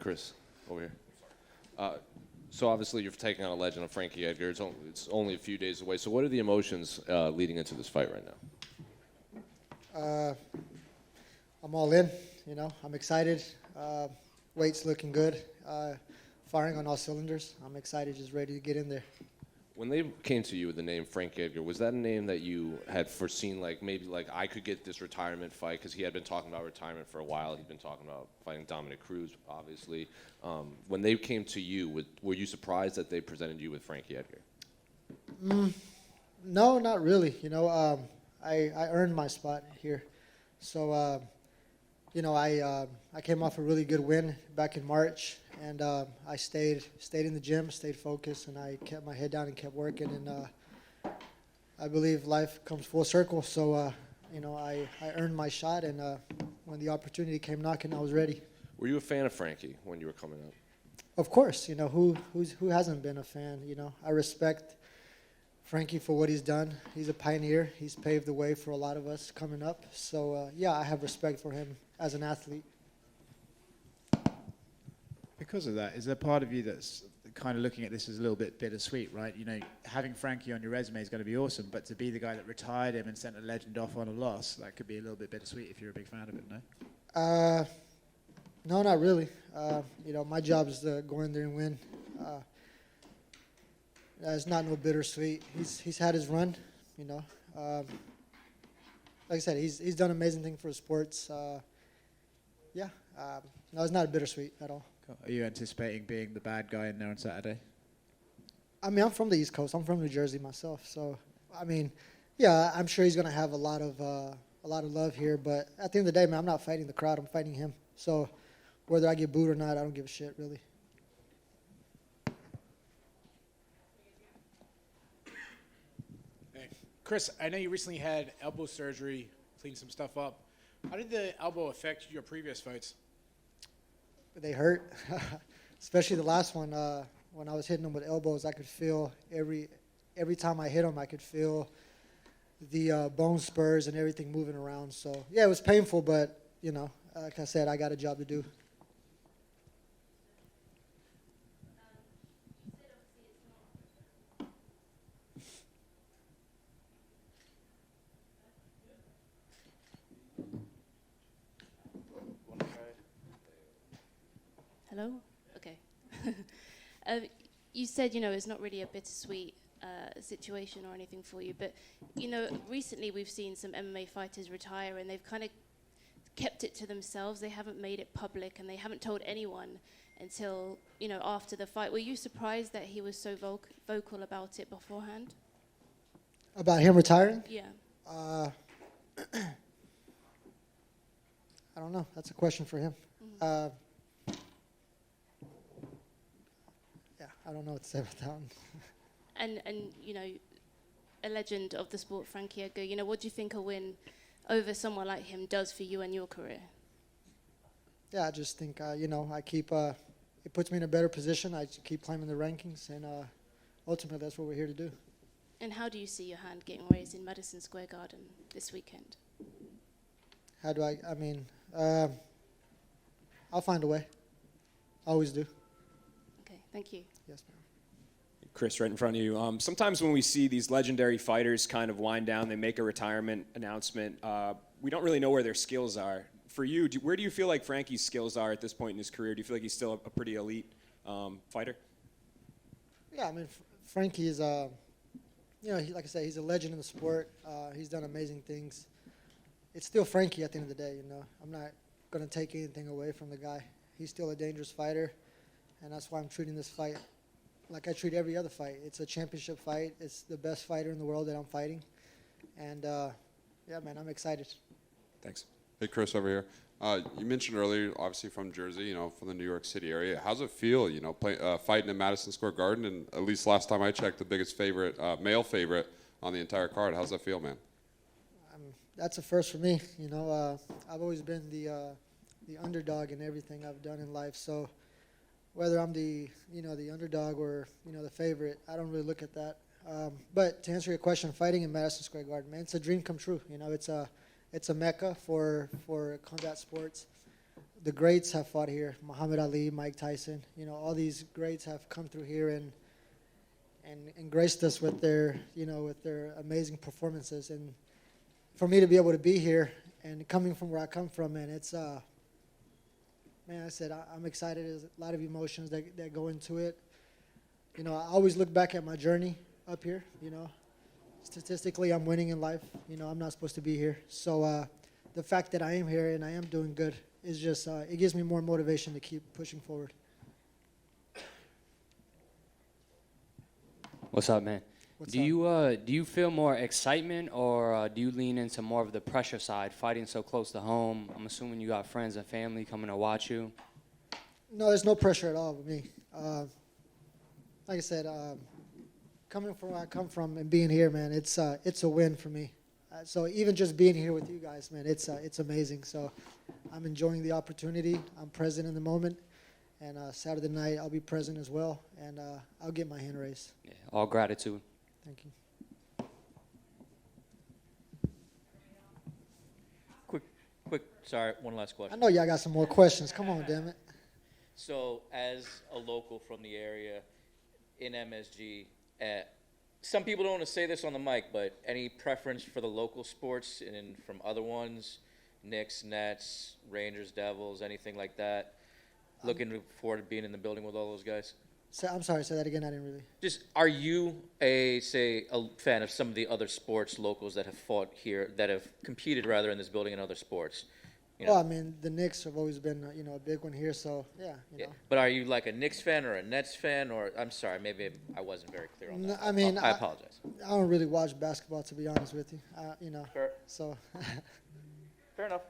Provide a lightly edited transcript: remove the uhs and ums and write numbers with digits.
Chris, over here. So obviously you're taking on a legend of Frankie Edgar. It's only a few days away. So what are the emotions leading into this fight right now? I'm all in. I'm excited. Weight's looking good. Firing on all cylinders. I'm excited, just ready to get in there. When they came to you with the name Frank Edgar, was that a name that you had foreseen, like maybe like I could get this retirement fight? Because he had been talking about retirement for a while. He'd been talking about fighting Dominic Cruz, obviously. When they came to you, were you surprised that they presented you with Frankie Edgar? No, not really. I earned my spot here. So, I came off a really good win back in March, and I stayed in the gym, stayed focused, and I kept my head down and kept working. And I believe life comes full circle. So, I earned my shot, and when the opportunity came knocking, I was ready. Were you a fan of Frankie when you were coming up? Of course. Who hasn't been a fan? I respect Frankie for what he's done. He's a pioneer. He's paved the way for a lot of us coming up. So, I have respect for him as an athlete. Because of that, is there part of you that's kind of looking at this as a little bit bittersweet, right? Having Frankie on your resume is going to be awesome, but to be the guy that retired him and sent a legend off on a loss, that could be a little bit bittersweet if you're a big fan of it, no? No, not really. My job is to go in there and win. It's not no bittersweet. He's had his run, Like I said, he's done amazing things for sports. No, it's not bittersweet at all. Cool. Are you anticipating being the bad guy in there on Saturday? I mean, I'm from the East Coast. I'm from New Jersey myself. So, I'm sure he's going to have a lot of love here. But at the end of the day, man, I'm not fighting the crowd. I'm fighting him. So whether I get booed or not, I don't give a shit, really. Hey, Chris, I know you recently had elbow surgery, cleaned some stuff up. How did the elbow affect your previous fights? They hurt, especially the last one. When I was hitting them with elbows, I could feel every time I hit them, I could feel the bone spurs and everything moving around. So, yeah, it was painful, but, like I said, I got a job to do. Hello? Okay. You said, it's not really a bittersweet situation or anything for you, but, recently we've seen some MMA fighters retire and they've kind of kept it to themselves. They haven't made it public and they haven't told anyone until, after the fight. Were you surprised that he was so vocal about it beforehand? About him retiring? Yeah. I don't know. That's a question for him. Mm-hmm. I don't know what to say about that one. And a legend of the sport, Frankie Edgar, what do you think a win over someone like him does for you and your career? Yeah, I just think, I keep, it puts me in a better position. I keep climbing the rankings, and ultimately that's what we're here to do. And how do you see your hand getting raised in Madison Square Garden this weekend? How do I'll find a way. Always do. Okay, thank you. Yes, ma'am. Chris, right in front of you. Sometimes when we see these legendary fighters kind of wind down, they make a retirement announcement, we don't really know where their skills are. For you, where do you feel like Frankie's skills are at this point in his career? Do you feel like he's still a pretty elite fighter? Yeah, I mean, Frankie is, like I said, he's a legend in the sport. He's done amazing things. It's still Frankie at the end of the day, I'm not going to take anything away from the guy. He's still a dangerous fighter, and that's why I'm treating this fight like I treat every other fight. It's a championship fight. It's the best fighter in the world that I'm fighting. And, yeah, man, I'm excited. Thanks. Hey, Chris, over here. You mentioned earlier, obviously from Jersey, from the New York City area. How's it feel, fighting in Madison Square Garden? And at least last time I checked, the biggest favorite, male favorite on the entire card. How's that feel, man? That's a first for me. I've always been the underdog in everything I've done in life. So whether I'm the underdog or, the favorite, I don't really look at that. But to answer your question, fighting in Madison Square Garden, man, it's a dream come true. It's a mecca for combat sports. the greats have fought here. Muhammad Ali, Mike Tyson. You know, all these greats have come through here and graced us with their, you know, with their amazing performances. And for me to be able to be here and coming from where I come from, man, it's man, I said I'm excited. There's a lot of emotions that go into it. You know, I always look back at my journey up here. You know, statistically, I'm winning in life. You know, I'm not supposed to be here. So the fact that I am here and I am doing good is just it gives me more motivation to keep pushing forward. What's up, man? What's do up? you feel more excitement, or do you lean into more of the pressure side, fighting so close to home? I'm assuming you got friends and family coming to watch you. No, there's no pressure at all with me. Like I said, coming from where I come from and being here, man, it's a win for me. So even just being here with you guys, man, it's amazing. So I'm enjoying the opportunity. I'm present in the moment. And Saturday night, I'll be present as well, and I'll get my hand raised. Yeah, all gratitude. Thank you. Quick, sorry, one last I question. know y'all got some more questions. Come on, damn it. So, as a local from the area in MSG, some people don't want to say this on the mic, but any preference for the local sports and from other ones, Knicks, Nets, Rangers, Devils, anything like that? Looking forward to being in the building with all those guys. I'm sorry, say that again. I didn't really. Just, are you a fan of some of the other sports locals that have fought here, that have competed rather in this building in other sports? You know? Well, I mean, the Knicks have always been, you know, a big one here. So yeah, you know. But are you like a Knicks fan or a Nets fan, or I'm sorry, maybe I wasn't very clear on that. I mean, I apologize. I don't really watch basketball, to be honest with you. You know. Fair. So. Fair enough.